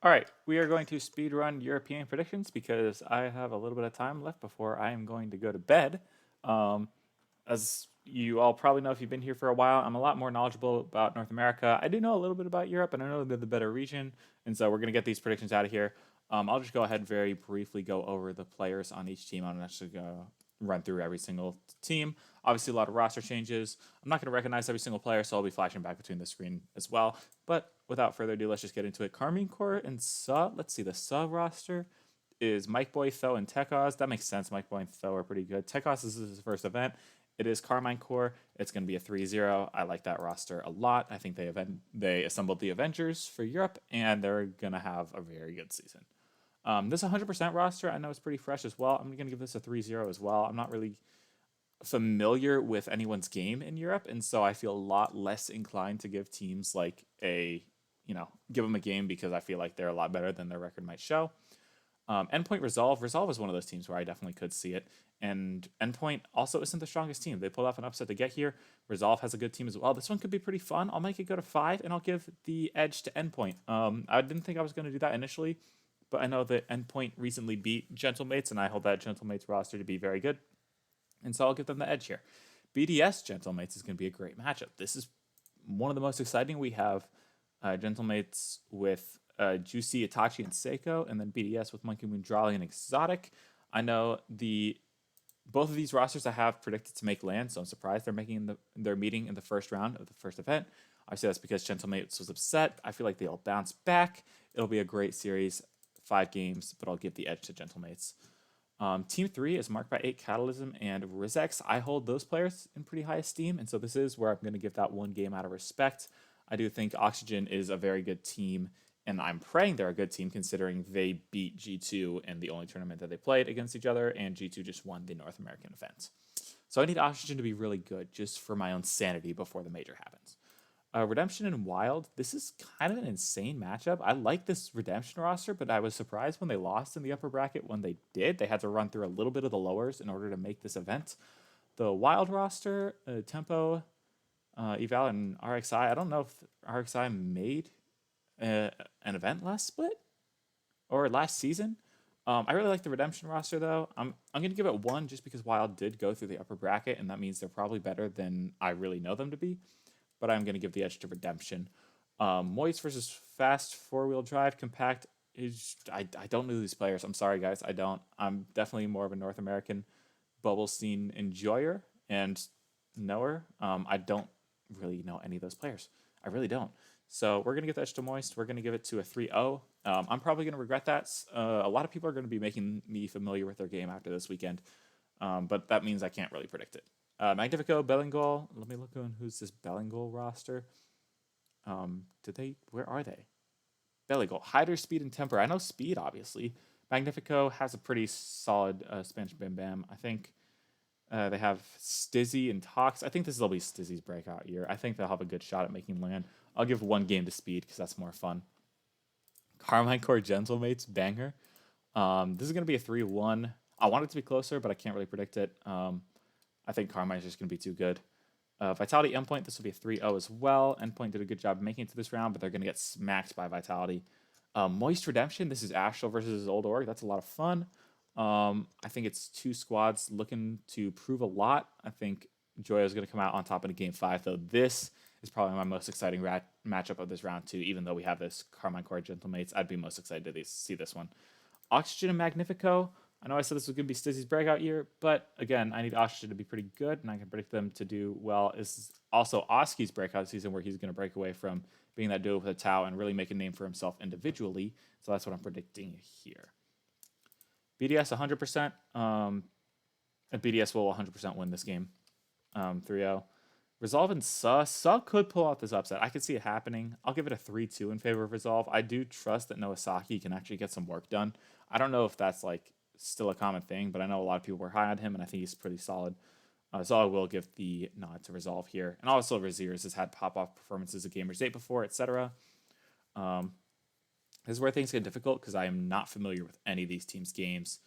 All right, we are going to speed run European predictions because I have a little bit of time left before I am going to go to bed. Um, as you all probably know if you've been here for a while, I'm a lot more knowledgeable about North America. I do know a little bit about Europe, and I know they're the better region, and so we're going to get these predictions out of here. I'll just go ahead and very briefly go over the players on each team. I'm not actually going to run through every single team. Obviously, a lot of roster changes. I'm not going to recognize every single player, so I'll be flashing back between the screen as well. But without further ado, let's just get into it. Carmine Corps and Sa. Let's see, the Sa roster is Mike Boy, Tho, and Tekos. That makes sense. Mike Boy and Tho are pretty good. Tekos is his first event. It is Carmine Corps. It's going to be a 3-0. I like that roster a lot. I think they assembled the Avengers for Europe, and they're going to have a very good season. This 100% roster, I know it's pretty fresh as well. I'm going to give this a 3-0 as well. I'm not really familiar with anyone's game in Europe, and so I feel a lot less inclined to give teams like give them a game because I feel like they're a lot better than their record might show. Endpoint Resolve. Resolve is one of those teams where I definitely could see it. And Endpoint also isn't the strongest team. They pulled off an upset to get here. Resolve has a good team as well. This one could be pretty fun. I'll make it go to 5, and I'll give the edge to Endpoint. I didn't think I was going to do that initially, but I know that Endpoint recently beat Gentlemates, and I hold that Gentlemates roster to be very good. And so I'll give them the edge here. BDS Gentlemates is going to be a great matchup. This is one of the most exciting. We have Gentlemates with Juicy, Itachi, and Seiko, and then BDS with Monkey Moon, Drawley, and Exotic. I know both of these rosters I have predicted to make land, so I'm surprised they're meeting in the first round of the first event. Obviously, that's because Gentlemates was upset. I feel like they'll bounce back. It'll be a great series, 5 games, but I'll give the edge to Gentlemates. Team 3 is marked by 8 Catalysm and Rizex. I hold those players in pretty high esteem, and so this is where I'm going to give that one game out of respect. I do think Oxygen is a very good team, and I'm praying they're a good team considering they beat G2 in the only tournament that they played against each other, and G2 just won the North American event. So I need Oxygen to be really good just for my own sanity before the major happens. Redemption and Wild. This is kind of an insane matchup. I like this Redemption roster, but I was surprised when they lost in the upper bracket when they did. They had to run through a little bit of the lowers in order to make this event. The Wild roster, Tempo, Eval, and RXI. I don't know if RXI made an event last split or last season. I really like the Redemption roster though. I'm gonna give it 1 just because Wild did go through the upper bracket, and that means they're probably better than I really know them to be. But I'm gonna give the edge to Redemption. Moist versus Fast 4-wheel drive compact is I don't know these players. I'm sorry guys, I don't. I'm definitely more of a North American bubble scene enjoyer and knower. I don't really know any of those players. I really don't. So we're going to give the edge to Moist. We're going to give it to a 3-0. I'm probably going to regret that. A lot of people are going to be making me familiar with their game after this weekend, but that means I can't really predict it. Magnifico, Bellingol. Let me look on who's this Bellingol roster. Where are they? Bellingol, Hyder, Speed, and Temper. I know Speed, obviously. Magnifico has a pretty solid Spanish Bam Bam. I think they have Stizzy and Tox. I think this will be Stizzy's breakout year. I think they'll have a good shot at making land. I'll give 1 game to Speed because that's more fun. Carmine Corps Gentlemates, banger. This is going to be a 3-1. I want it to be closer, but I can't really predict it. I think Carmine is just going to be too good. Vitality Endpoint, this will be a 3-0 as well. Endpoint did a good job making it to this round, but they're going to get smacked by Vitality. Moist Redemption, this is Asheville versus his old org. That's a lot of fun. I think it's 2 squads looking to prove a lot. I think Joya is going to come out on top in a game 5, though. This is probably my most exciting matchup of this round 2. Even though we have this Carmine Corps Gentlemates, I'd be most excited to see this one. Oxygen and Magnifico. I know I said this was going to be Stizzy's breakout year, but again, I need Oxygen to be pretty good, and I can predict them to do well. This is also Oski's breakout season where he's going to break away from being that duo with a Tau and really make a name for himself individually. So that's what I'm predicting here. BDS 100%. BDS will 100% win this game. 3-0. Resolve and Sa could pull out this upset. I could see it happening. I'll give it a 3-2 in favor of Resolve. I do trust that Noasaki can actually get some work done. I don't know if that's like still a common thing, but I know a lot of people were high on him, and I think he's pretty solid. So I will give the nod to Resolve here. And also Raziers has had pop-off performances at Gamers 8 before, etc. This is where things get difficult because I am not familiar with any of these teams' games.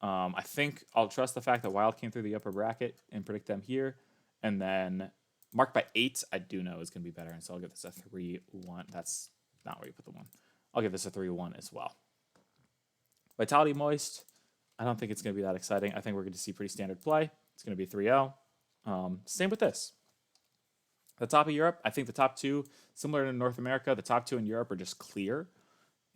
I think I'll trust the fact that Wild came through the upper bracket and predict them here. And then marked by 8, I do know is going to be better. And so I'll give this a 3-1. That's not where you put the 1. I'll give this a 3-1 as well. Vitality Moist, I don't think it's going to be that exciting. I think we're going to see pretty standard play. It's going to be 3-0. Same with this. The top of Europe, I think the top two, similar to North America, the top two in Europe are just clear.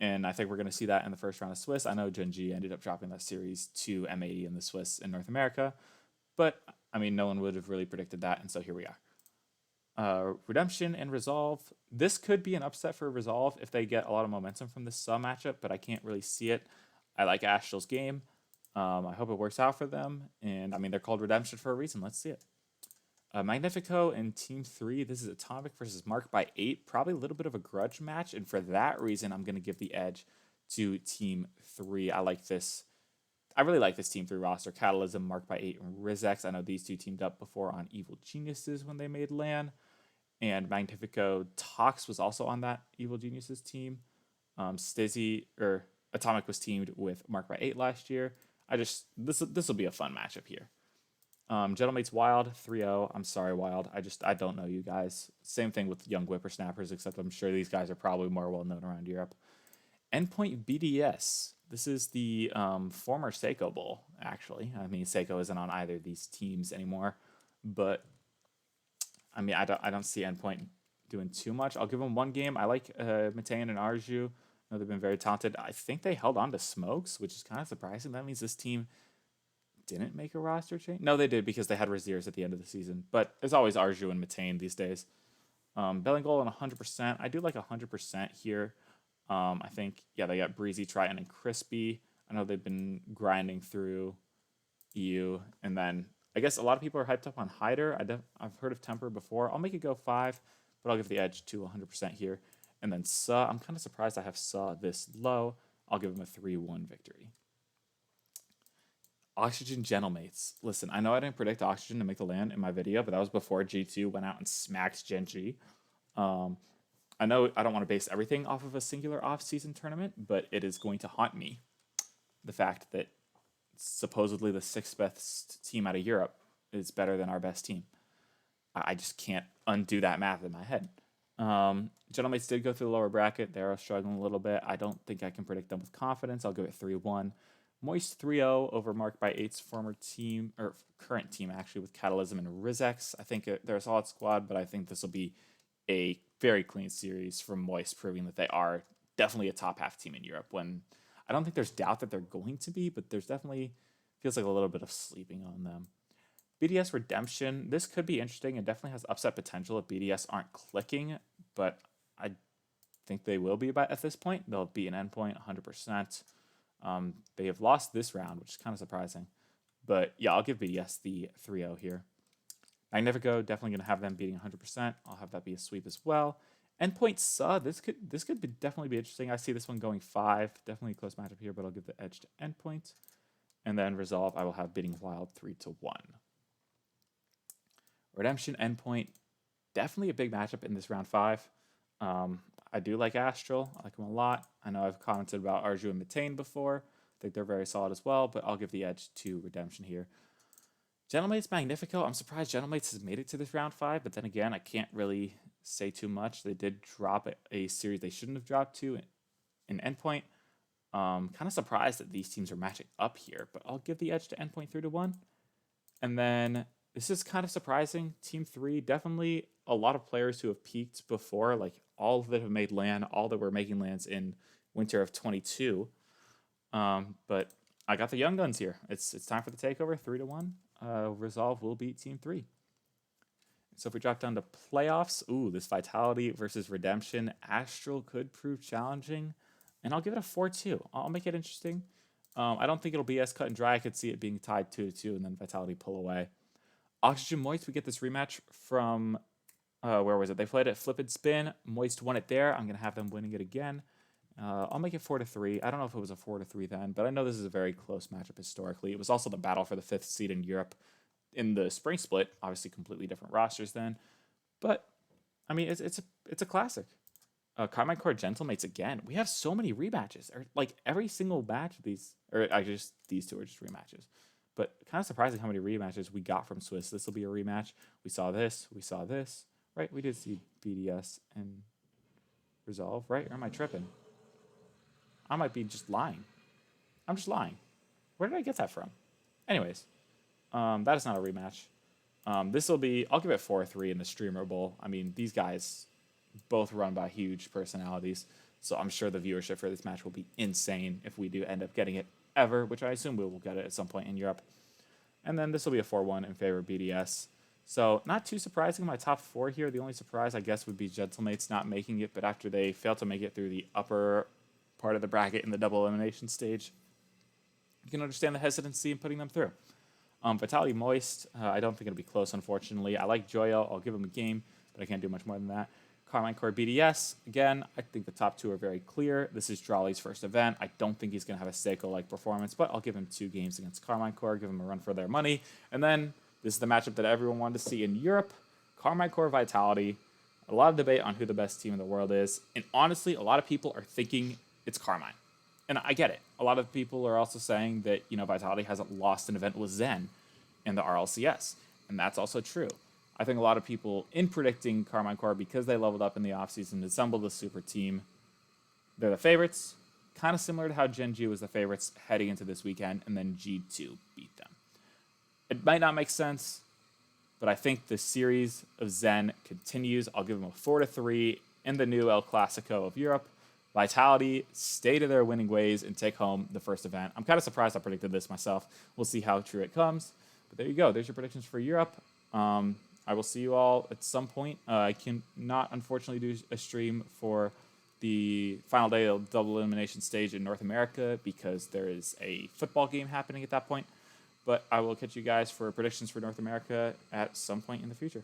And I think we're going to see that in the first round of Swiss. I know Genji ended up dropping that series to M80 in the Swiss in North America. But, I mean, no one would have really predicted that, and so here we are. Redemption and Resolve. This could be an upset for Resolve if they get a lot of momentum from this matchup, but I can't really see it. I like Astral's game. I hope it works out for them. And, I mean, they're called Redemption for a reason. Let's see it. Magnifico and Team 3. This is Atomic versus Mark by 8. Probably a little bit of a grudge match, and for that reason, I'm going to give the edge to Team 3. I like this. I really like this Team 3 roster. Catalysm, Mark by 8, and Rizex. I know these two teamed up before on Evil Geniuses when they made LAN. And Magnifico Tox was also on that Evil Geniuses team. Atomic was teamed with Mark by 8 last year. This will be a fun matchup here. Gentlemates Wild, 3-0. I'm sorry, Wild. I don't know you guys. Same thing with Young Whippersnappers, except I'm sure these guys are probably more well-known around Europe. Endpoint BDS. This is the former Seiko Bowl, actually. I mean, Seiko isn't on either of these teams anymore. But, I mean, I don't see Endpoint doing too much. I'll give them one game. I like Matane and Arju. I know they've been very talented. I think they held on to Smokes, which is kind of surprising. That means this team didn't make a roster change. No, they did because they had Raziers at the end of the season. But it's always Arju and Matane these days. Bellingol on 100%. I do like 100% here. I think, yeah, they got Breezy, Triton, and Crispy. I know they've been grinding through EU. And then I guess a lot of people are hyped up on Hyder. I've heard of Temper before. I'll make it go 5, but I'll give the edge to 100% here. And then Suh, I'm kind of surprised I have Suh this low. I'll give him a 3-1 victory. Oxygen Gentlemates. Listen, I know I didn't predict Oxygen to make the LAN in my video, but that was before G2 went out and smacked Genji. I know I don't want to base everything off of a singular off-season tournament, but it is going to haunt me. The fact that supposedly the 6th best team out of Europe is better than our best team. I just can't undo that math in my head. Gentlemates did go through the lower bracket. They're struggling a little bit. I don't think I can predict them with confidence. I'll give it 3-1. Moist 3-0 over Mark by 8's former team, or current team actually, with Catalysm and Rizex. I think they're a solid squad, but I think this will be a very clean series from Moist, proving that they are definitely a top half team in Europe. When I don't think there's doubt that they're going to be, but there's definitely feels like a little bit of sleeping on them. BDS Redemption, this could be interesting and definitely has upset potential if BDS aren't clicking, but I think they will be at this point. They'll be an endpoint 100%. They have lost this round, which is kind of surprising. But yeah, I'll give BDS the 3-0 here. Magnifico, definitely going to have them beating 100%. I'll have that be a sweep as well. Endpoint Suh, this could definitely be interesting. I see this one going 5. Definitely a close matchup here, but I'll give the edge to Endpoint. And then Resolve, I will have beating Wild 3-1. Redemption, Endpoint, definitely a big matchup in this round 5. I do like Astral. I like them a lot. I know I've commented about Arju and Matane before. I think they're very solid as well, but I'll give the edge to Redemption here. Gentlemates Magnifico, I'm surprised Gentlemates has made it to this round 5, but then again, I can't really say too much. They did drop a series they shouldn't have dropped to in Endpoint. Kind of surprised that these teams are matching up here, but I'll give the edge to Endpoint 3-1. And then this is kind of surprising. Team 3, definitely a lot of players who have peaked before, like all that have made LAN, all that were making LANs in winter of 22. But I got the young guns here. It's time for the takeover, 3-1. Resolve will beat Team 3. So if we drop down to playoffs, this Vitality versus Redemption, Astral could prove challenging, and I'll give it a 4-2. I'll make it interesting. I don't think it'll be as cut and dry. I could see it being tied 2-2, and then Vitality pull away. Oxygen Moist, we get this rematch from, where was it? They played it Flip and Spin. Moist won it there. I'm going to have them winning it again. I'll make it 4-3. I don't know if it was a 4-3 then, but I know this is a very close matchup historically. It was also the battle for the 5th seed in Europe in the spring split. Obviously, completely different rosters then, but I mean, it's a classic. Carmine Core Gentlemates again. We have so many rematches. Like every single match of these, or I guess these two are just rematches. But kind of surprising how many rematches we got from Swiss. This will be a rematch. We saw this. Right? We did see BDS and Resolve, right? Or am I tripping? I might be just lying. I'm just lying. Where did I get that from? Anyways, that is not a rematch. This will be, I'll give it 4-3 in the Streamer Bowl. I mean, these guys both run by huge personalities, so I'm sure the viewership for this match will be insane if we do end up getting it ever, which I assume we will get it at some point in Europe. And then this will be a 4-1 in favor of BDS. So not too surprising, my top 4 here. The only surprise, I guess, would be Gentlemates not making it, but after they failed to make it through the upper part of the bracket in the double elimination stage, you can understand the hesitancy in putting them through. Vitality Moist, I don't think it'll be close, unfortunately. I like Joyo. I'll give him a game, but I can't do much more than that. Carmine Core BDS, again, I think the top 2 are very clear. This is Drawley's first event. I don't think he's going to have a Seiko-like performance, but I'll give him 2 games against Carmine Core, give him a run for their money. And then this is the matchup that everyone wanted to see in Europe. Carmine Core Vitality. A lot of debate on who the best team in the world is. And honestly, a lot of people are thinking it's Carmine. And I get it. A lot of people are also saying that, Vitality hasn't lost an event with Zen in the RLCS. And that's also true. I think a lot of people, in predicting Carmine Core, because they leveled up in the offseason, assembled a super team, they're the favorites. Kind of similar to how Gen G was the favorites heading into this weekend, and then G2 beat them. It might not make sense, but I think the series of Zen continues. I'll give them a 4-3 in the new El Clasico of Europe. Vitality stay to their winning ways and take home the first event. I'm kind of surprised I predicted this myself. We'll see how true it comes. But there you go. There's your predictions for Europe. I will see you all at some point. I cannot, unfortunately, do a stream for the final day of the double elimination stage in North America because there is a football game happening at that point. But I will catch you guys for predictions for North America at some point in the future.